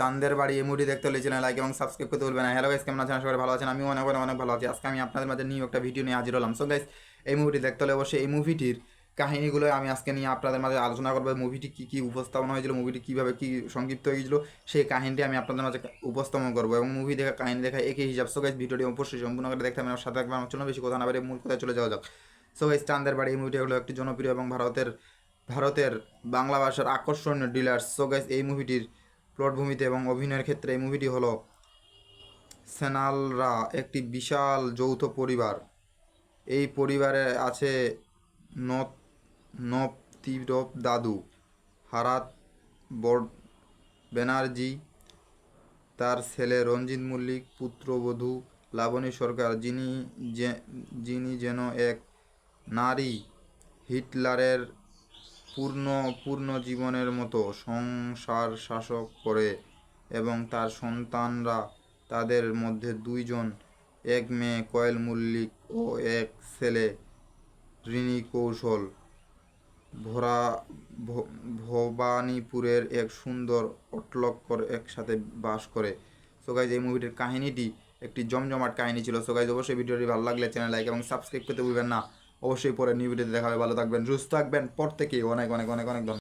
চাঁদের বাড়ি এই মুভিটি দেখতে হলে চ্যানেল লাইক এবং সাবস্ক্রাইব করতে ভুলবেন না। হ্যালো গাইস, কেমন আছেন? আশা করি ভালো আছেন। আমি অনেক অনেক অনেক ভালো আছি। আজকে আমি আপনাদের মাঝে নিউ একটা ভিডিও নিয়ে হাজির হলাম। সো গাইস, এই মুভিটি দেখতে হলে অবশ্যই এই মুভিটির কাহিনীগুলো আমি আজকে নিয়ে আপনাদের মাঝে আলোচনা করবো। মুভিটি কী কী উপস্থাপনা হয়েছিল, মুভিটি কীভাবে কী সংক্ষিপ্ত হয়ে গিয়েছিল, সেই কাহিনীটি আমি আপনাদের মাঝে উপস্থাপন করবো এবং মুভি দেখা কাহিনী দেখা একই হিসাব। সো গাইস, ভিডিওটি অবশ্যই সম্পূর্ণ করে দেখতে হবে। আমার সাথে একবার চলুন, বেশি কথা না বাইরে মূল কথায় চলে যাওয়া যাক। সো গাইস, চাঁদের বাড়ি এই মুভিটি হলো একটি জনপ্রিয় এবং ভারতের বাংলা ভাষার আকর্ষণীয় ডিলার্স। সো গাইস, এই মুভিটির প্লটভূমিতে এবং অভিনয়ের ক্ষেত্রে এই মুভিটি হলো সেনালরা একটি বিশাল যৌথ পরিবার। এই পরিবারে আছে নবতীরব দাদু, হারাত ব্যানার্জি, তার ছেলে রঞ্জিত মল্লিক, পুত্রবধূ লাবণী সরকার, যিনি যেন এক নারী হিটলারের পূর্ণ জীবনের মতো সংসার শাসক করে, এবং তার সন্তানরা, তাদের মধ্যে দুইজন, এক মেয়ে কয়েল মল্লিক ও এক ছেলে ঋণী কৌশল, ভবানীপুরের এক সুন্দর অটলক্কর একসাথে বাস করে। সো গাইজ, এই মুভিটির কাহিনীটি একটি জমজমাট কাহিনী ছিল। সো গাইজ, অবশ্যই ভিডিওটি ভালো লাগলে চ্যানেল লাইক এবং সাবস্ক্রাইব করতে ভুলবেন না। অবশ্যই পরে নিউ ভিডিওতে দেখা হবে। ভালো থাকবেন, সুস্থ থাকবেন, প্রত্যেকেই অনেক অনেক অনেক অনেক ধন্যবাদ।